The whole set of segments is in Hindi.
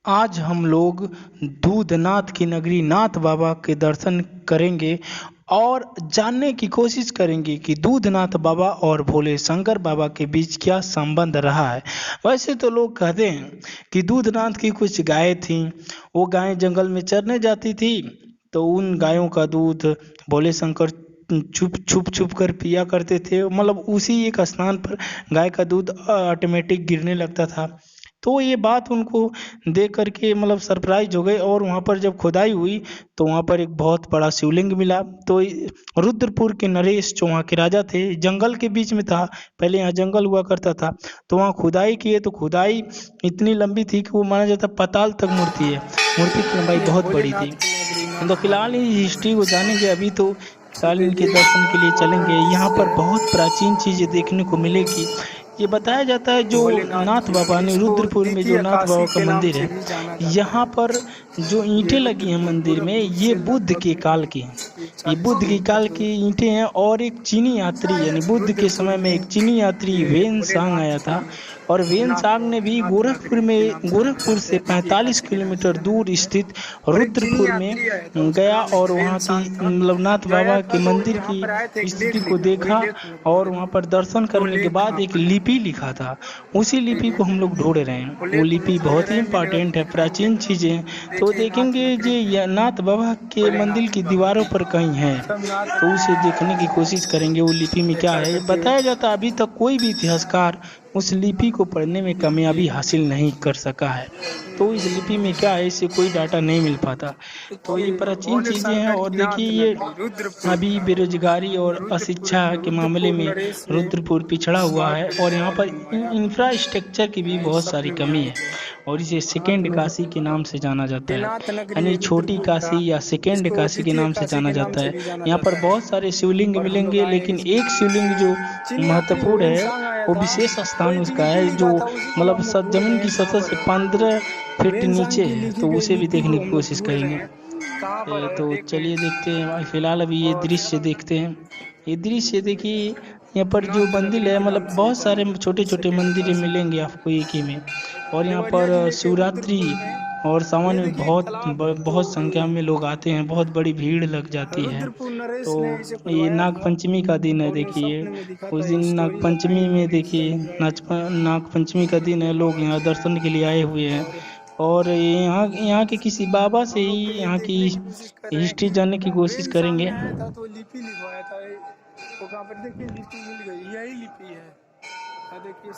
आज हम लोग दूधनाथ की नगरी नाथ बाबा के दर्शन करेंगे और जानने की कोशिश करेंगे कि दूधनाथ बाबा और भोले शंकर बाबा के बीच क्या संबंध रहा है। वैसे तो लोग कहते हैं कि दूधनाथ की कुछ गायें थीं, वो गायें जंगल में चरने जाती थी, तो उन गायों का दूध भोले शंकर छुप छुप छुप कर पिया करते थे। मतलब उसी एक स्थान पर गाय का दूध ऑटोमेटिक गिरने लगता था। तो ये बात उनको देख कर के मतलब सरप्राइज हो गए, और वहाँ पर जब खुदाई हुई तो वहाँ पर एक बहुत बड़ा शिवलिंग मिला। तो रुद्रपुर के नरेश जो वहाँ के राजा थे, जंगल के बीच में था, पहले यहाँ जंगल हुआ करता था, तो वहाँ खुदाई किए तो खुदाई इतनी लंबी थी कि वो माना जाता पाताल तक मूर्ति है। मूर्ति की लंबाई बहुत बड़ी थी। तो फिलहाल ही हिस्ट्री को जानेंगे। अभी तो फिलहाल इनके दर्शन के लिए चलेंगे। यहाँ पर बहुत प्राचीन चीजें देखने को मिलेगी। ये बताया जाता है जो नाथ बाबा ने रुद्रपुर में जो नाथ बाबा का मंदिर है, यहाँ पर जो ईंटें लगी हैं मंदिर में, ये बुद्ध के काल की हैं। ये बुद्ध के काल की ईंटें हैं। और एक चीनी यात्री यानी बुद्ध के समय में एक चीनी यात्री वेन सांग आया था, और वेन सांग ने भी गोरखपुर से 45 किलोमीटर दूर स्थित रुद्रपुर में गया और वहाँ की मतलब नाथ बाबा के मंदिर की स्थिति को देखा, और वहाँ पर दर्शन करने के बाद एक लिपि लिखा था। उसी लिपि को हम लोग ढूंढ रहे हैं। वो लिपि बहुत ही इम्पोर्टेंट है, प्राचीन चीजें। तो देखेंगे जो नाथ बाबा के मंदिर की दीवारों पर कहीं है, तो उसे देखने की कोशिश करेंगे वो लिपि में क्या है। बताया जाता है अभी तक कोई भी इतिहासकार उस लिपि को पढ़ने में कामयाबी हासिल नहीं कर सका है। तो इस लिपि में क्या है, इससे कोई डाटा नहीं मिल पाता। तो ये प्राचीन चीजें हैं। और देखिए ये अभी बेरोजगारी और अशिक्षा के मामले में रुद्रपुर पिछड़ा हुआ है, और यहाँ पर इंफ्रास्ट्रक्चर की भी बहुत सारी कमी है, और इसे सेकेंड काशी के नाम से जाना जाता है, यानी छोटी काशी या सेकेंड काशी के नाम से जाना जाता है। यहाँ पर बहुत सारे शिवलिंग मिलेंगे, लेकिन एक शिवलिंग जो महत्वपूर्ण है वो विशेष स्थान उसका है, जो मतलब जमीन की सतह से 15 फीट नीचे है। तो उसे भी देखने की कोशिश करेंगे। तो चलिए देखते हैं। फिलहाल अभी ये दृश्य देखते हैं। ये दृश्य देखिए, यहाँ पर जो मंदिर है, मतलब बहुत सारे छोटे छोटे मंदिर मिलेंगे आपको एक ही में। और यहाँ पर शिवरात्रि और सावन में बहुत संख्या में लोग आते हैं, बहुत बड़ी भीड़ लग जाती है। तो ये नागपंचमी का दिन है। देखिए उस दिन नागपंचमी में देखिए नागपंचमी का दिन है, लोग यहाँ दर्शन के लिए आए हुए हैं। और यहाँ के किसी बाबा से ही यहाँ की हिस्ट्री जानने की कोशिश करेंगे। तो लिपि लिखवाया था, तो कहाँ पर देखिए लिपि मिल गई, यही लिपि है। देखिए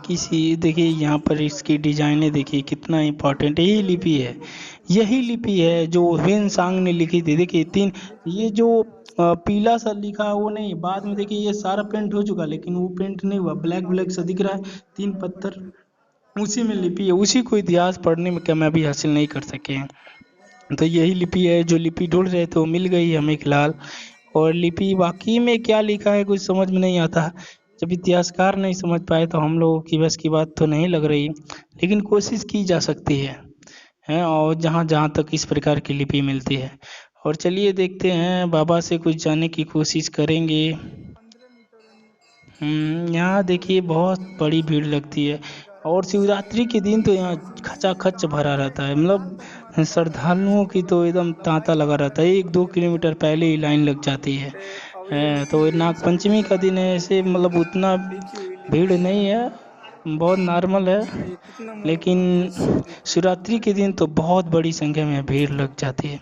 किसी देखिए यहाँ पर इसकी डिजाइने देखिए कितना इम्पोर्टेंट है। यही लिपि है जो वेन सांग ने लिखी थी। देखिए तीन, ये जो पीला सा लिखा है वो नहीं, बाद में देखिए ये सारा पेंट हो चुका, लेकिन वो पेंट नहीं हुआ, ब्लैक ब्लैक सा दिख रहा है। 3 पत्थर उसी में लिपि है। उसी को इतिहास पढ़ने में कामयाबी हासिल नहीं कर सके हैं। तो यही लिपि है। जो लिपि ढूंढ रहे थे वो मिल गई हमें फिलहाल। और लिपि वाकई में क्या लिखा है कुछ समझ में नहीं आता। जब इतिहासकार नहीं समझ पाए तो हम लोगों की बस की बात तो नहीं लग रही, लेकिन कोशिश की जा सकती है। और जहाँ जहाँ तक इस प्रकार की लिपि मिलती है। और चलिए देखते हैं, बाबा से कुछ जानने की कोशिश करेंगे। यहाँ देखिए बहुत बड़ी भीड़ लगती है, और शिवरात्रि के दिन तो यहाँ खचाखच भरा रहता है। मतलब श्रद्धालुओं की तो एकदम तांता लगा रहता है, 1-2 किलोमीटर पहले ही लाइन लग जाती है। तो नागपंचमी का दिन है, ऐसे मतलब उतना भीड़ नहीं है, बहुत नॉर्मल है। लेकिन शिवरात्रि के दिन तो बहुत बड़ी संख्या में भीड़ लग जाती है।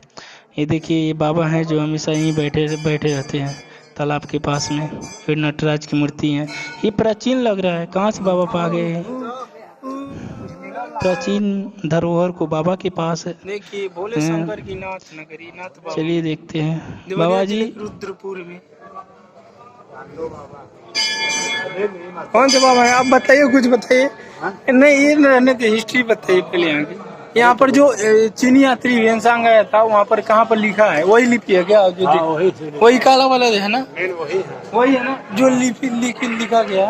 ये देखिए ये बाबा हैं जो हमेशा यहीं बैठे रहते हैं तालाब के पास में। फिर नटराज की मूर्ति है। ये प्राचीन लग रहा है, कहाँ से बाबा पा गए हैं। प्राचीन धरोहर को बाबा के पास है। देखिए भोले शंकर की नाथ नगरी नाथ बाबा। चलिए देखते हैं बाबा जी। रुद्रपुर में कौन से बाबा है, आप बताइए, कुछ बताइए। नहीं ये रहने की हिस्ट्री बताइए पहले। यहाँ पर जो चीनी यात्री वेनसांग आया था, वहाँ पर कहाँ पर लिखा है, वही लिपि है क्या? जो वही काला वाला है ना, वही है ना जो लिपि लिखा गया।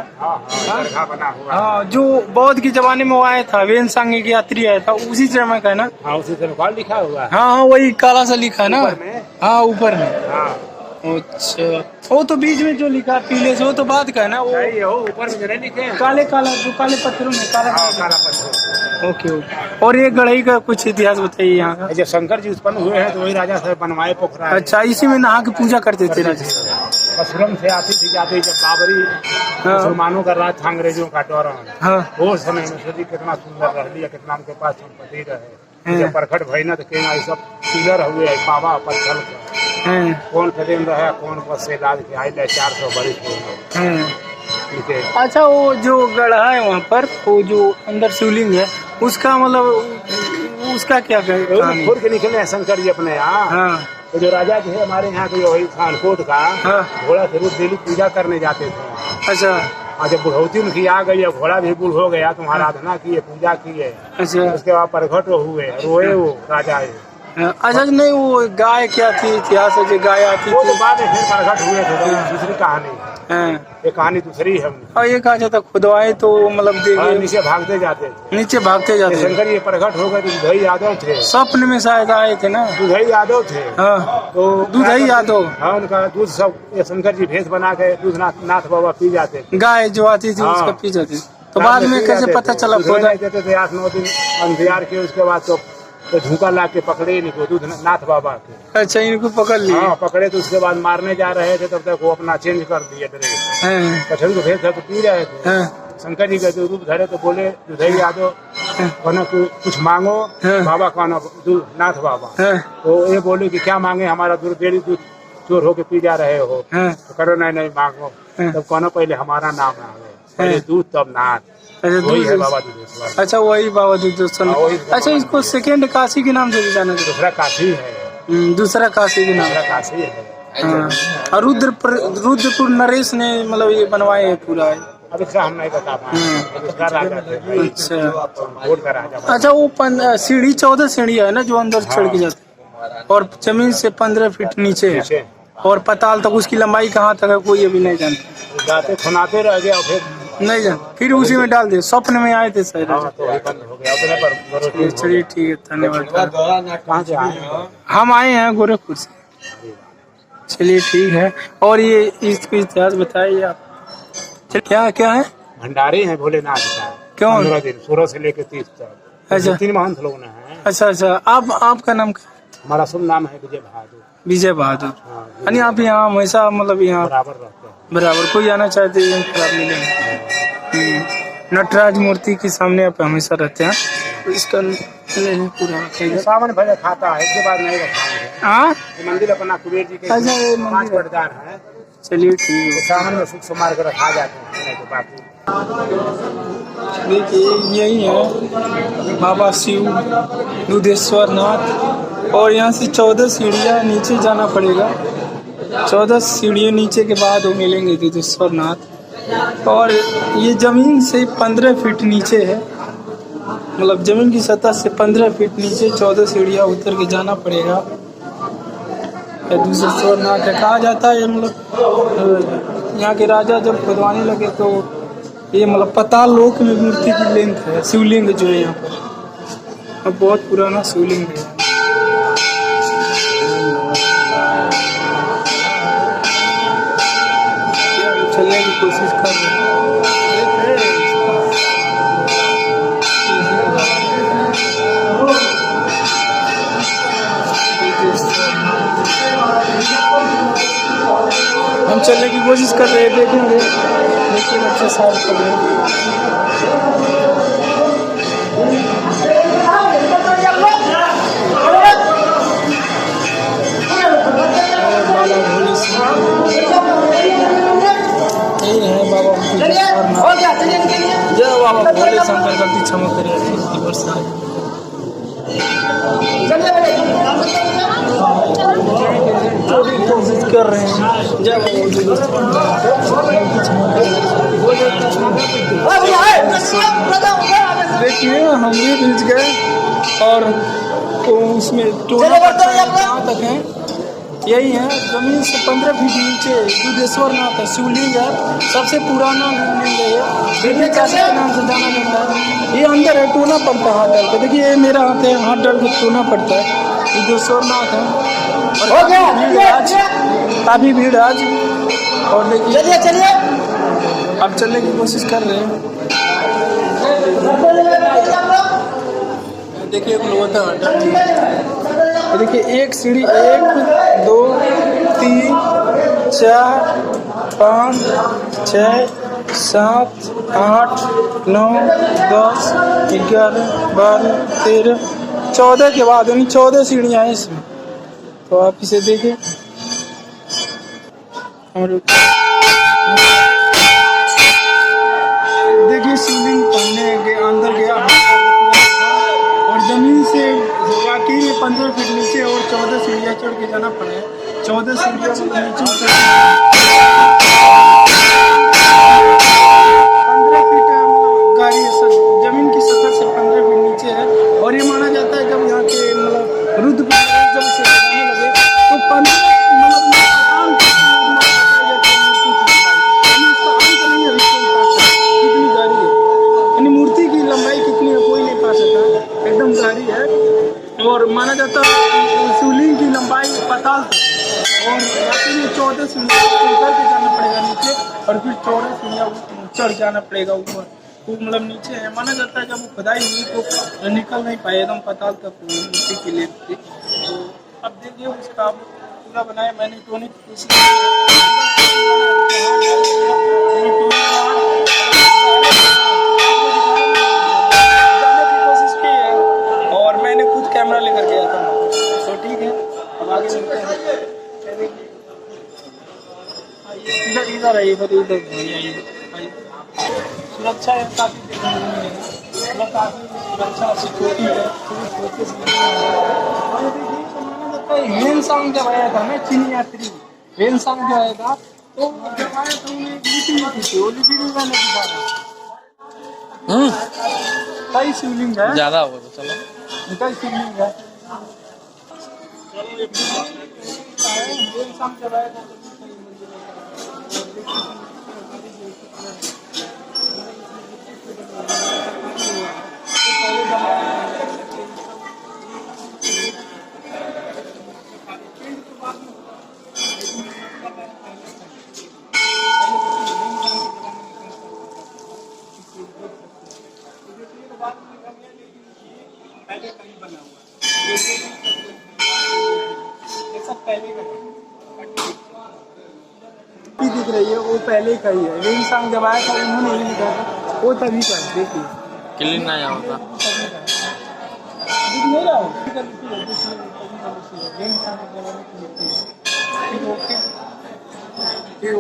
हाँ, जो बौद्ध के जमाने में वो आया था, वेनसांग एक यात्री आया था, उसी समय का है ना। हाँ, उसी समय लिखा हुआ है। हाँ, वही काला सा लिखा है ना। हाँ, ऊपर में। अच्छा, वो तो बीच में जो लिखा पीले से वो तो बाद का है ना, वो नहीं, वो ऊपर में जो नहीं लिखे हैं काले काला जो काले पत्थरों में काला हाँ, काला पत्थर। Okay okay. और ये गढ़ई का कुछ इतिहास बताइए यहाँ का। जब शंकर जी उत्पन्न हुए हैं तो वही राजा से बनवाए पोखरा। अच्छा, इसी में नहा के पूजा करते थे राजा। मथुरम से आती थी जाती जब बाबरी मुसलमानों का राज था अंग्रेजों का दौरान। हाँ वो समय में सोची कितना सुंदर रह लिया, कितना उनके पास संपत्ति रहे। जब प्रकट भई न तो केना ये सब पिलर हुए बाबा पत्थर का। हाँ कौन कदम रहे कौन बस से लाद के आई 400 बरिस हो गए। हाँ। इनके अच्छा, वो जो गढ़ा है वहाँ पर, वो जो अंदर शिवलिंग है, उसका मतलब उसका क्या कहानी? खुद के निकले हैं शंकर जी अपने यहाँ। हाँ तो जो राजा थे हमारे यहाँ के वही खानकोट का हाँ। घोड़ा से रोज डेली पूजा करने जाते थे। अच्छा और जब बुढ़ौती उनकी आ गई, अब घोड़ा भी बुढ़ हो गया, तो आराधना किए, पूजा किए। अच्छा उसके बाद प्रकट हुए, रोए वो राजा है। अच्छा, नहीं वो गाय क्या थी, इतिहास है जो गाय आती वो थी। तो बाद में फिर प्रकट हुए थे, तो दूसरी कहानी है। हाँ। ये कहानी दूसरी है उनकी। और ये कहा जाता खुदवाए तो मतलब और देखिए नीचे भागते जाते थे। नीचे भागते ये जाते थे। शंकर ये प्रकट हो गए तो दुधई यादव थे। स्वप्न में शायद आए थे ना। दुधई यादव थे। हाँ तो दूधई यादव। हाँ, उनका दूध सब ये शंकर जी भेष बना के दूध नाथ बाबा पी जाते थे। गाय जो आती थी हाँ। उसका पी जाती थी। तो बाद में कैसे पता चला खुदा? देते थे 8-9 दिन अंधियार के, उसके बाद तो झूका ला के पकड़े इनको दूध नाथ बाबा के। अच्छा, इनको पकड़ लिए। हाँ पकड़े, तो उसके बाद मारने जा रहे थे, तब तक वो अपना चेंज कर दिए ड्रेस। हाँ कछुआ को भेज था तो पी रहे थे। हाँ शंकर जी का जो रूप धरे तो बोले दुधई यादव कहना कुछ मांगो। हाँ। बाबा कहना नाथ बाबा। हाँ तो ये बोले कि क्या मांगे, हमारा दूध डेली दूध चोर होके पी जा रहे हो। हाँ। तो करो नहीं मांगो। हाँ। तब कहना पहले हमारा नाम आ गए, पहले दूध तब नाथ। अच्छा, वही है दूध। बाबा दूधेश्वर। अच्छा, वही बाबा दूधेश्वर। हाँ, वही बाबा अच्छा, इसको सेकेंड काशी के नाम से भी जाना जाता दूसरा काशी है। है। दूसरा काशी के नाम। दूसरा काशी है। हाँ। और रुद्रपुर नरेश ने मतलब ये बनवाए है पूरा है। अब इसका हम नहीं बता पाए, दूसरा राजा थे। अच्छा कोट का राजा। अच्छा, वो सीढ़ी 14 सीढ़ी है ना जो अंदर चढ़ के जाती है, और जमीन से 15 फीट नीचे है, पीछे और पताल तक उसकी लंबाई कहाँ तक है कोई अभी नहीं जानता। जाते खुनाते रह गया, फिर नहीं जान, फिर उसी में डाल दे। स्वप्न में आए थे शायद। हाँ, तो वही बंद हो गया उतने पर। चलिए ठीक है, धन्यवाद। कहाँ से आए हैं? हम आए हैं गोरखपुर से। चलिए ठीक है। और ये इसको इतिहास बताइए आप। चलिए, क्या क्या है? भंडारी हैं भोलेनाथ का। क्यों? 15 दिन 16 से लेकर 30 तक। अच्छा। 3 महंत लोग हैं। अच्छा अच्छा, आपका नाम क्या? हमारा शुभ नाम है विजय बहादुर। विजय बहादुर। हाँ, यानी आप यहाँ हमेशा मतलब यहाँ बराबर रहते हैं। बराबर कोई आना चाहते हैं खराब मिलेंगे। नटराज मूर्ति के सामने आप हमेशा रहते हैं, तो इसका पूरा रखेगा। सावन भले खाता है, इसके बाद नहीं रखाएंगे। हाँ ये मंदिर अपना कुबेर जी के अच्छा, ये 5 मंदिर है। पटदार हैं। चलिए ठीक तो सावन में सुख समार कर रखा जाते हैं, नहीं तो बाकी है। देखिए यही है बाबा शिव दूधेश्वर नाथ, और यहाँ से 14 सीढ़ियाँ नीचे जाना पड़ेगा। 14 सीढ़ियों नीचे के बाद वो मिलेंगे दूधेश्वर नाथ। और ये जमीन से 15 फीट नीचे है, मतलब जमीन की सतह से 15 फीट नीचे 14 सीढ़ियाँ उतर के जाना पड़ेगा। दूधेश्वर नाथ कहा जाता है, मतलब यहाँ के राजा जब खुदवाने लगे तो ये मतलब पाताल लोक में मूर्ति की लेंथ है, शिवलिंग जो है यहाँ पर। अब बहुत पुराना शिवलिंग है। चलने की कोशिश कर रहे हैं। हम चलने की कोशिश कर रहे हैं, देखेंगे देखिए बच्चे साथ कर रहे हैं। यही है बाबा जय बाबा भोले शंकर गलती क्षमा करिए वर्षा कोशिश कर रहे हैं। जय देखिए हम भी पहुँच गए, और तो उसमें टोना कहाँ तक है, यही है जमीन से 15 फीट नीचे दूधेश्वर नाथ है, शिवलिंग है, सबसे पुराना लिंग है ये, बेटी काशी के नाम से जाना जाता है। ये अंदर है, टोना पड़ता है हाथ डाल के। देखिए ये मेरा हाथ है, हाथ डाल के टोना पड़ता है। दूधेश्वर नाथ है। और काफी भीड़ है आज। और देखिए चलिए अब चलने की कोशिश कर रहे हैं। देखिए देखिए एक सीढ़ी 1 2 3 4 5 6 7 8 9 10 11 12 13 14 के बाद यानी 14 सीढ़ियाँ हैं इसमें। तो आप इसे देखें और देखिए शिवलिंग पढ़ने के अंदर गया और जमीन से वाकई में 15 फीट नीचे और 14 सीढ़ियाँ चढ़ के जाना पड़े। 14 सीढ़ियाँ नीचे 15 फीट गाड़ी जमीन की सतह से 15 फीट नीचे है। और ये माना जाता है जब यहाँ के मतलब रुद्र जब से लगे तो 15 एकदम गाड़ी है। और माना जाता है शिवलिंग की लंबाई पाताल और 14 सीढ़ियाँ उतर के जाना पड़ेगा नीचे और फिर 14 सीढ़ियाँ चढ़ जाना पड़ेगा ऊपर। तो मतलब नीचे है माना जाता है जब वो खुदाई हुई तो निकल नहीं पाए एकदम पाताल तक मिट्टी के लिए थी। तो अब देखिए उसका पूरा बनाया मैंने टोने की कोशिश कैमरा लेकर गया था। तो ठीक है अब आगे चलते हैं। इधर इधर आइए इधर सुरक्षा है काफी सुरक्षा सिक्योरिटी है। हेनसांग जब आया था ना चीनी यात्री हेनसांग जो आया था तो जब आया तो उन्हें लिपि लिखी थी वो लिपि में मैंने कई शिवलिंग है ज्यादा होगा तो चलो निकल शिवलिंग है। पहले कहीं बना हुआ ये सब पहले का दिख रही है वो पहले का ही है। हेनसांग जब आया था उन्होंने ही लिखा था वो तभी का देखिए क्लीन ना आया होता दिख नहीं रहा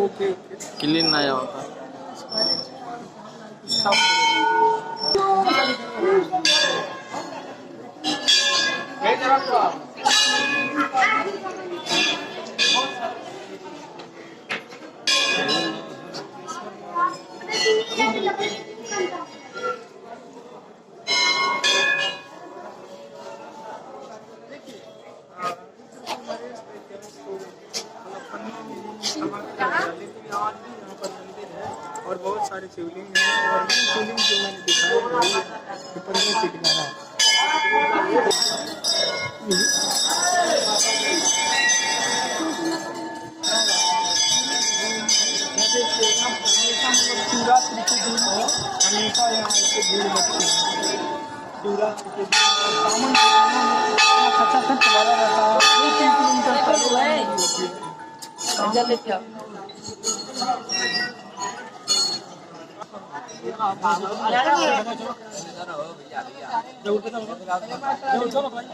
ओके क्लीन ना आया होता। और बहुत सारे शिवलिंग हैं और शिवलिंग जो मैंने दिखाया है 15 फीट का है। शिवरात्रि के दिन हमेशा यहाँ से भीड़ लगती है। शिवरात्रि के दिन सावन खचाखच चला रहता है 2-3 किलोमीटर चलो भाई